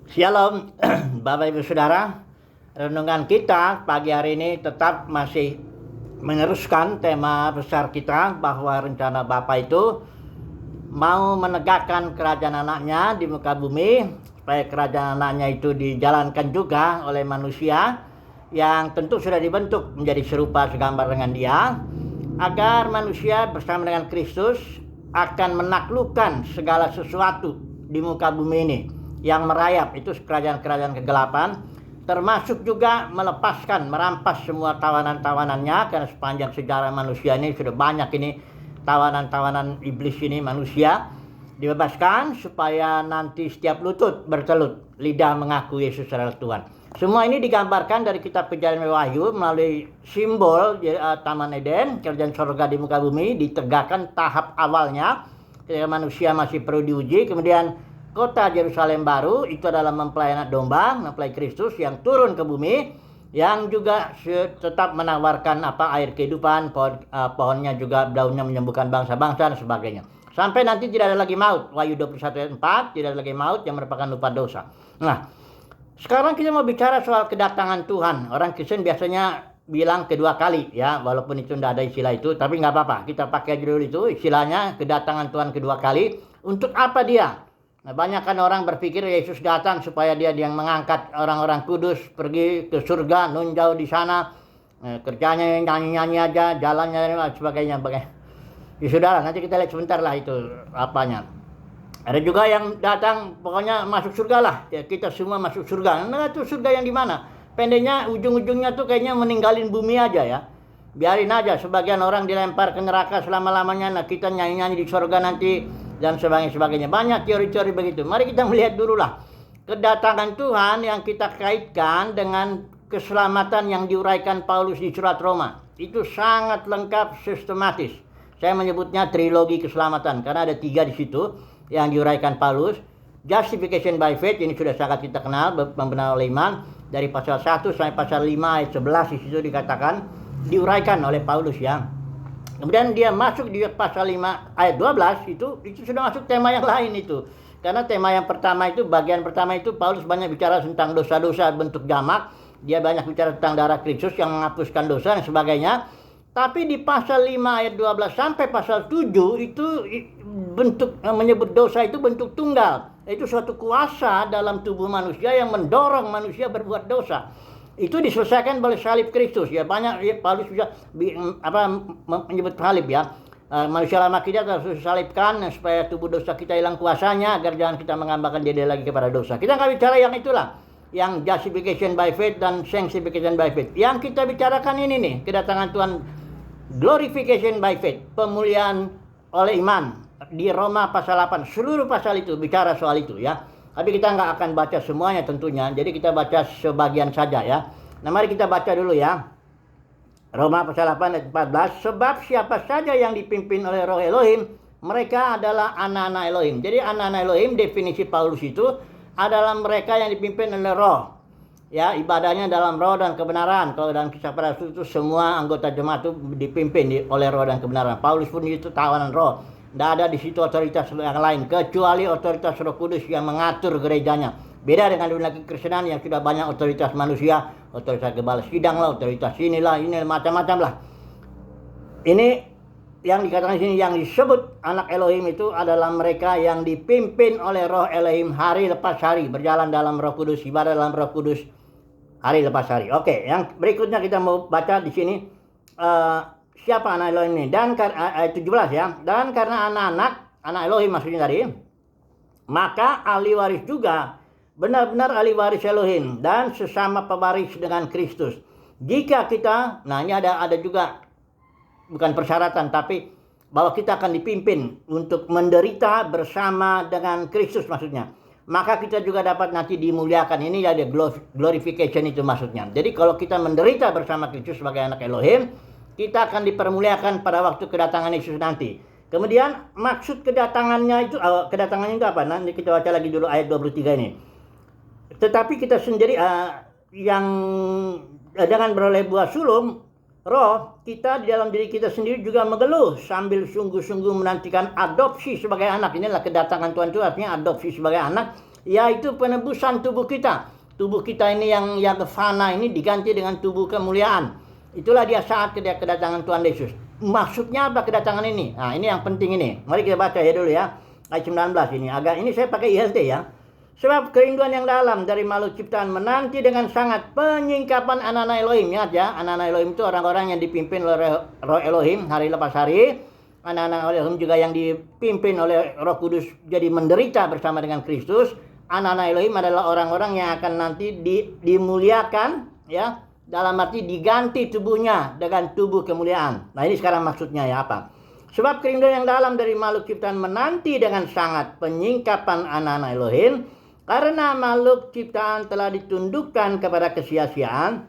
Shalom, Bapak Ibu Saudara. Renungan kita pagi hari ini tetap masih meneruskan tema besar kita bahwa rencana Bapa itu mau menegakkan kerajaan anaknya di muka bumi, supaya kerajaan anaknya itu dijalankan juga oleh manusia yang tentu sudah dibentuk menjadi serupa segambar dengan dia, agar manusia bersama dengan Kristus akan menaklukkan segala sesuatu di muka bumi ini yang merayap, itu kerajaan-kerajaan kegelapan, termasuk juga melepaskan, merampas semua tawanan-tawanannya, karena sepanjang sejarah manusia ini sudah banyak ini tawanan-tawanan iblis ini, manusia dibebaskan supaya nanti setiap lutut bertelut, lidah mengaku Yesus adalah Tuhan. Semua ini digambarkan dari kitab Kejadian Wahyu melalui simbol Taman Eden, kerajaan surga di muka bumi, ditegakkan tahap awalnya ketika manusia masih perlu diuji. Kemudian kota Yerusalem baru itu adalah mempelai anak domba, mempelai Kristus yang turun ke bumi, yang juga tetap menawarkan air kehidupan, pohonnya juga daunnya menyembuhkan bangsa-bangsa dan sebagainya. Sampai nanti tidak ada lagi maut. Wahyu 21 ayat 4, tidak ada lagi maut yang merupakan lupa dosa. Nah, sekarang kita mau bicara soal kedatangan Tuhan. Orang Kristen biasanya bilang kedua kali ya, walaupun itu tidak ada istilah itu, tapi nggak apa-apa. Kita pakai aja dulu itu istilahnya kedatangan Tuhan kedua kali. Untuk apa dia? Nah, banyak kan orang berpikir Yesus datang supaya dia yang mengangkat orang-orang kudus pergi ke surga, nunjau di sana, kerjanya nyanyi-nyanyi aja, jalannya dan sebagainya. Ya sudah, nanti kita lihat sebentar lah itu apanya. Ada juga yang datang pokoknya masuk surga lah, ya, kita semua masuk surga. Nah, itu surga yang di mana? Pendeknya ujung-ujungnya tuh kayaknya meninggalin bumi aja ya. Biarin aja, sebagian orang dilempar ke neraka selama-lamanya, nah kita nyanyi-nyanyi di surga nanti dan sebagainya. Banyak teori-teori begitu. Mari kita melihat dulu lah kedatangan Tuhan yang kita kaitkan dengan keselamatan yang diuraikan Paulus di surat Roma. Itu sangat lengkap, sistematis. Saya menyebutnya trilogi keselamatan karena ada 3 di situ yang diuraikan Paulus. Justification by faith, ini sudah sangat kita kenal, pembenaran oleh iman. Dari pasal 1 sampai pasal 5 ayat 11 di situ dikatakan, diuraikan oleh Paulus ya. Kemudian dia masuk di pasal 5 ayat 12, itu sudah masuk tema yang lain itu. Karena tema yang pertama itu, bagian pertama itu Paulus banyak bicara tentang dosa-dosa bentuk jamak. Dia banyak bicara tentang darah Kristus yang menghapuskan dosa dan sebagainya. Tapi di pasal 5 ayat 12 sampai pasal 7 itu bentuk menyebut dosa itu bentuk tunggal. Itu suatu kuasa dalam tubuh manusia yang mendorong manusia berbuat dosa. Itu diselesaikan oleh salib Kristus ya. Banyak ya, Paulus bisa menyebut salib ya. Manusia lama kita harus disalibkan supaya tubuh dosa kita hilang kuasanya, agar jangan kita mengambarkan diri lagi kepada dosa. Kita nggak bicara yang itulah, yang justification by faith dan sanctification by faith. Yang kita bicarakan ini nih, kedatangan Tuhan, glorification by faith, pemulihan oleh iman. Di Roma pasal 8, seluruh pasal itu bicara soal itu ya. Tapi kita nggak akan baca semuanya tentunya, jadi kita baca sebagian saja ya. Nah, mari kita baca dulu ya. Roma pasal 8 ayat 14, sebab siapa saja yang dipimpin oleh Roh Elohim, mereka adalah anak-anak Elohim. Jadi anak-anak Elohim, definisi Paulus itu adalah mereka yang dipimpin oleh Roh. Ya, ibadahnya dalam roh dan kebenaran. Kalau dalam Kisah Para Rasul itu semua anggota jemaat itu dipimpin oleh roh dan kebenaran. Paulus pun itu tawanan roh. Tidak ada di situ otoritas yang lain kecuali otoritas Roh Kudus yang mengatur gerejanya. Beda dengan dunia kekristenan yang sudah banyak otoritas manusia, otoritas gembala sidang lah, otoritas inilah, ini macam-macam lah. Ini yang dikatakan di sini, yang disebut anak Elohim itu adalah mereka yang dipimpin oleh Roh Elohim hari lepas hari, berjalan dalam Roh Kudus, ibadah dalam Roh Kudus hari lepas hari. Oke, yang berikutnya kita mau baca di sini. Siapa anak Elohim ini? Dan ayat 17 ya. Dan karena anak Elohim maksudnya tadi, maka ahli waris juga, benar-benar ahli waris Elohim dan sesama pewaris dengan Kristus. Jika kita, nah ini ada juga bukan persyaratan, tapi bahwa kita akan dipimpin untuk menderita bersama dengan Kristus maksudnya. Maka kita juga dapat nanti dimuliakan. Ini ada glorification itu maksudnya. Jadi kalau kita menderita bersama Kristus sebagai anak Elohim, kita akan dipermuliakan pada waktu kedatangan Yesus nanti. Kemudian maksud kedatangannya itu apa? Nanti kita baca lagi dulu ayat 23 ini. Tetapi kita sendiri yang dengan beroleh buah sulung, roh, kita di dalam diri kita sendiri juga mengeluh sambil sungguh-sungguh menantikan adopsi sebagai anak. Inilah kedatangan Tuhan itu artinya adopsi sebagai anak, yaitu penebusan tubuh kita. Tubuh kita ini yang fana ini diganti dengan tubuh kemuliaan. Itulah dia saat kedatangan Tuhan Yesus. Maksudnya apa kedatangan ini? Nah, ini yang penting ini. Mari kita baca ya dulu ya. Ayat 19 ini. Ini saya pakai ILT ya. Sebab kerinduan yang dalam dari makhluk ciptaan menanti dengan sangat penyingkapan anak-anak Elohim. Ingat ya, anak-anak Elohim itu orang-orang yang dipimpin oleh Roh Elohim hari lepas hari. Anak-anak Elohim juga yang dipimpin oleh Roh Kudus jadi menderita bersama dengan Kristus. Anak-anak Elohim adalah orang-orang yang akan nanti dimuliakan ya, dalam arti diganti tubuhnya dengan tubuh kemuliaan. Nah, ini sekarang maksudnya ya apa? Sebab kerinduan yang dalam dari makhluk ciptaan menanti dengan sangat penyingkapan anak-anak Elohim. Karena makhluk ciptaan telah ditundukkan kepada kesia-siaan,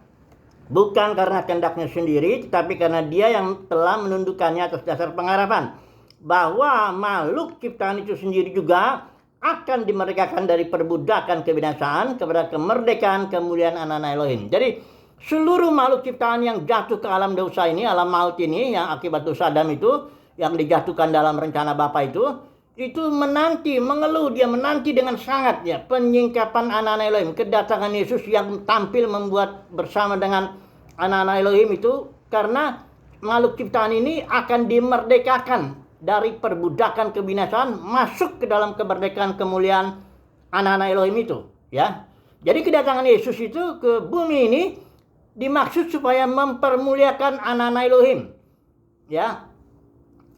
bukan karena kehendaknya sendiri, tetapi karena dia yang telah menundukkannya atas dasar pengharapan. Bahwa makhluk ciptaan itu sendiri juga akan dimerdekakan dari perbudakan kebinasaan kepada kemerdekaan kemuliaan anak-anak Elohim. Jadi seluruh makhluk ciptaan yang jatuh ke alam dosa ini, alam maut ini, yang akibat dosa Adam itu, yang dijatuhkan dalam rencana Bapa itu menanti, mengeluh, dia menanti dengan sangat ya penyingkapan anak-anak Elohim, kedatangan Yesus yang tampil membuat bersama dengan anak-anak Elohim itu, karena makhluk ciptaan ini akan dimerdekakan dari perbudakan kebinasaan masuk ke dalam kemerdekaan kemuliaan anak-anak Elohim itu ya. Jadi kedatangan Yesus itu ke bumi ini dimaksud supaya mempermuliakan anak-anak Elohim ya,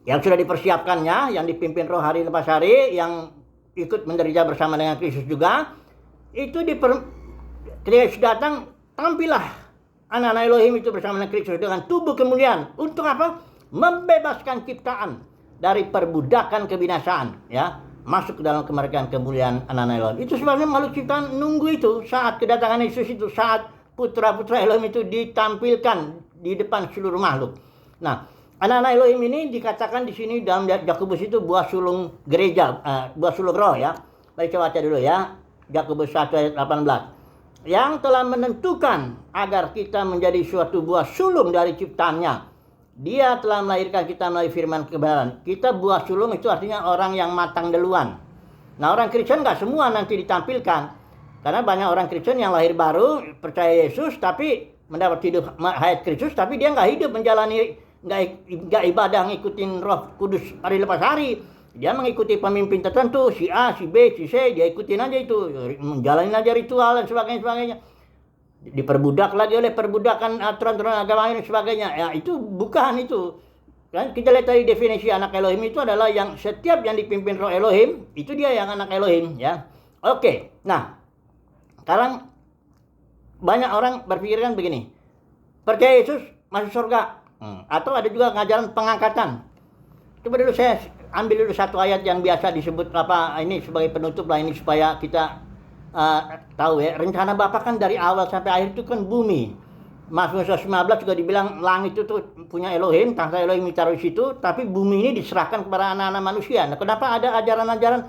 yang sudah dipersiapkannya, yang dipimpin Roh hari lepas hari, yang ikut menderita bersama dengan Kristus juga. Itu ketika Yesus datang, tampillah anak-anak Elohim itu bersama dengan Kristus dengan tubuh kemuliaan. Untuk apa? Membebaskan ciptaan dari perbudakan kebinasaan ya, masuk ke dalam kemerdekaan kemuliaan anak-anak Elohim. Itu sebabnya makhluk ciptaan nunggu itu saat kedatangan Yesus itu, saat putra-putra Elohim itu ditampilkan di depan seluruh makhluk. Nah, anak-anak Elohim ini dikatakan di sini dalam Yakobus itu buah sulung gereja, buah sulung roh ya. Baik, coba baca dulu ya. Yakobus 1 ayat 18. Yang telah menentukan agar kita menjadi suatu buah sulung dari ciptaannya. Dia telah melahirkan kita melalui firman kebenaran. Kita buah sulung itu artinya orang yang matang duluan. Nah, orang Kristen nggak semua nanti ditampilkan. Karena banyak orang Kristen yang lahir baru, percaya Yesus, tapi mendapat hidup hayat Kristus, tapi dia nggak hidup menjalani, nggak ibadah ngikutin Roh Kudus hari lepas hari. Dia mengikuti pemimpin tertentu, si A, si B, si C, dia ikutin aja itu, menjalani aja ritual dan sebagainya. Diperbudak lagi oleh perbudakan aturan-aturan agama dan sebagainya. Ya, itu bukan itu. Kan kita lihat tadi definisi anak Elohim itu adalah yang setiap yang dipimpin Roh Elohim, itu dia yang anak Elohim ya. Oke. Nah, sekarang banyak orang berpikiran begini. Percaya Yesus masuk surga. Atau ada juga ngajaran pengangkatan. Coba dulu saya ambil dulu satu ayat yang biasa disebut ini sebagai penutup lah ini, supaya kita tahu ya, rencana Bapa kan dari awal sampai akhir itu kan bumi. Mazmur 115 juga dibilang langit itu tuh punya Elohim, tahta Elohim ditaruh di situ, tapi bumi ini diserahkan kepada anak-anak manusia. Nah, kenapa ada ajaran-ajaran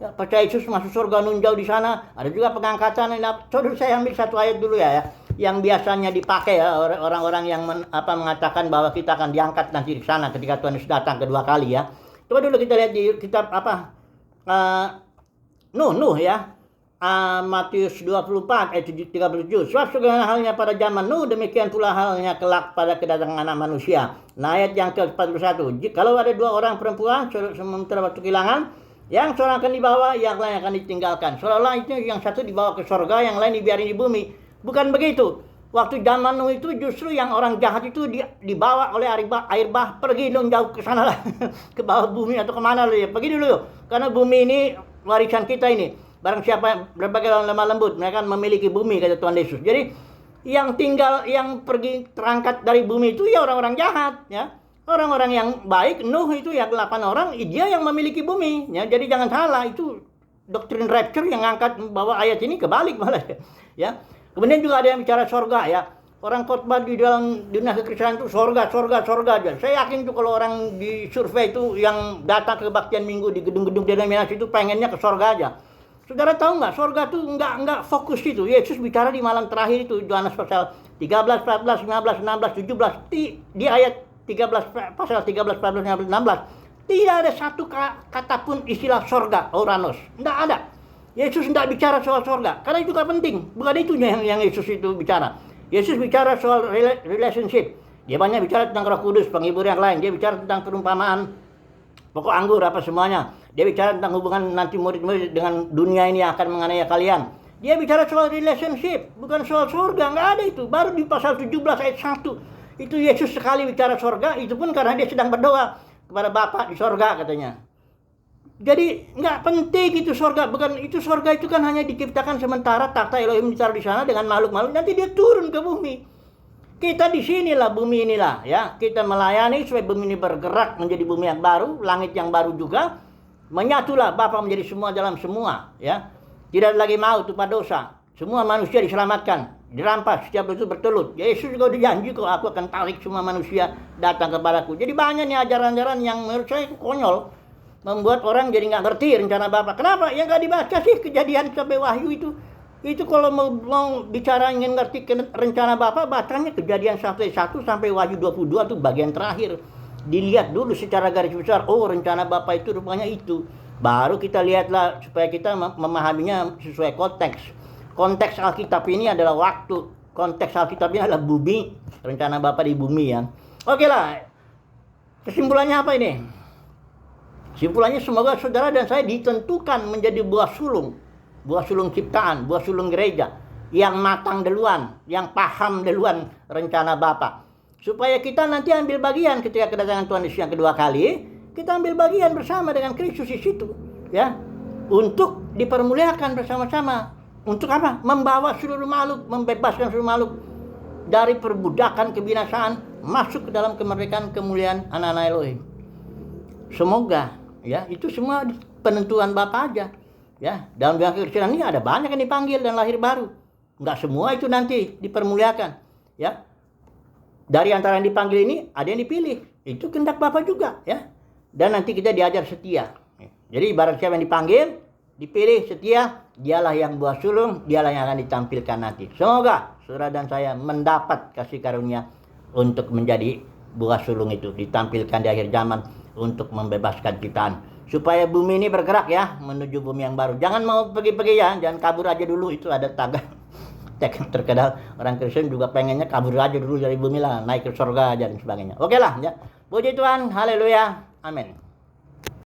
ya, percaya Yesus masuk surga nunjau di sana? Ada juga pengangkatan. Coba dulu saya ambil satu ayat dulu ya, yang biasanya dipakai ya orang-orang yang mengatakan bahwa kita akan diangkat nanti di sana ketika Tuhan Yesus datang kedua kali ya. Coba dulu kita lihat di kitab Nuh ya. Matius 24 ayat 37. Sebab segala halnya pada zaman Nuh, demikian pula halnya kelak pada kedatangan anak manusia. Nah, ayat yang ke-41. Kalau ada dua orang perempuan sementara waktu kehilangan, yang seorang akan dibawa, yang lain akan ditinggalkan. Seolah-olah itu yang satu dibawa ke surga, yang lain dibiarin di bumi. Bukan begitu. Waktu zaman Nuh itu justru yang orang jahat itu dibawa oleh air bah, pergi dong jauh ke sana lah. Ke bawah bumi atau kemana lah ya. Pergi dulu yuk. Karena bumi ini warisan kita ini. Barang siapa berbagai lemah lembut, mereka memiliki bumi, kata Tuhan Yesus. Jadi yang tinggal, yang pergi terangkat dari bumi itu ya orang-orang jahat ya. Orang-orang yang baik, Nuh itu ya 8 orang, dia yang memiliki bumi ya. Jadi jangan salah, itu doktrin rapture yang ngangkat bahwa ayat ini kebalik malah ya. Kemudian juga ada yang bicara sorga ya. Orang khotbah di dalam dunia kekristenan itu sorga aja. Saya yakin tuh kalau orang di survei itu yang datang ke kebaktian minggu di gedung-gedung denominasi itu pengennya ke sorga aja. Saudara tahu nggak, sorga tuh nggak fokus itu. Yesus bicara di malam terakhir itu, Yohanes pasal 13, 14, 15, 16, 17. Di ayat 13, pasal 13, 14, 15, 16. Tidak ada satu kata pun istilah sorga, Oranos. Nggak ada. Yesus tidak bicara soal surga, karena itu gak penting. Bukan itu yang Yesus itu bicara. Yesus bicara soal relationship. Dia banyak bicara tentang Roh Kudus, penghibur yang lain. Dia bicara tentang perumpamaan pokok anggur apa semuanya. Dia bicara tentang hubungan nanti murid-murid dengan dunia ini yang akan menganiaya kalian. Dia bicara soal relationship, bukan soal surga. Nggak ada itu. Baru di pasal 17 ayat 1. Itu Yesus sekali bicara surga, itu pun karena dia sedang berdoa kepada Bapa di surga katanya. Jadi nggak penting itu surga, bukan itu surga itu kan hanya diciptakan sementara, takhta Elohim ditaruh di sana dengan makhluk-makhluk, nanti dia turun ke bumi. Kita di sinilah, bumi inilah ya. Kita melayani supaya bumi ini bergerak menjadi bumi yang baru, langit yang baru juga. Menyatulah Bapa menjadi semua dalam semua ya. Tidak lagi maut tupa dosa. Semua manusia diselamatkan, dirampas setiap itu bertelut. Yesus juga dijanji kok, aku akan tarik semua manusia datang kepadaku. Jadi banyak nih ajaran-ajaran yang menurut saya konyol. Membuat orang jadi nggak ngerti rencana Bapa. Kenapa? Ya nggak dibaca sih Kejadian sampai Wahyu itu. Itu kalau mau bicara ingin ngerti rencana Bapa, bacanya Kejadian 1 sampai Wahyu 22 itu bagian terakhir. Dilihat dulu secara garis besar, oh rencana Bapa itu rupanya itu. Baru kita lihatlah supaya kita memahaminya sesuai konteks. Konteks Alkitab ini adalah waktu. Konteks Alkitab ini adalah bumi. Rencana Bapa di bumi ya. Oke lah. Kesimpulannya apa ini? Kesimpulannya semoga saudara dan saya ditentukan menjadi buah sulung ciptaan, buah sulung gereja yang matang duluan, yang paham duluan rencana Bapa. Supaya kita nanti ambil bagian ketika kedatangan Tuhan Yesus yang kedua kali, kita ambil bagian bersama dengan Kristus di situ, ya. Untuk dipermuliakan bersama-sama. Untuk apa? Membawa seluruh makhluk, membebaskan seluruh makhluk dari perbudakan kebinasaan, masuk ke dalam kemerdekaan kemuliaan anak-anak Elohim. Semoga ya, itu semua penentuan Bapa aja. Ya, dalam dunia kekristenan ini ada banyak yang dipanggil dan lahir baru. Enggak semua itu nanti dipermuliakan, ya. Dari antara yang dipanggil ini ada yang dipilih. Itu kehendak Bapa juga, ya. Dan nanti kita diajar setia. Jadi ibarat siapa yang dipanggil, dipilih setia, dialah yang buah sulung, dialah yang akan ditampilkan nanti. Semoga saudara dan saya mendapat kasih karunia untuk menjadi buah sulung itu, ditampilkan di akhir zaman untuk membebaskan ciptaan supaya bumi ini bergerak ya menuju bumi yang baru. Jangan mau pergi-pergi ya, jangan kabur aja dulu. Itu ada tagar terkenal orang Kristen juga pengennya kabur aja dulu dari bumi lah, naik ke surga dan sebagainya. Oke lah ya. Puji Tuhan, haleluya, amin.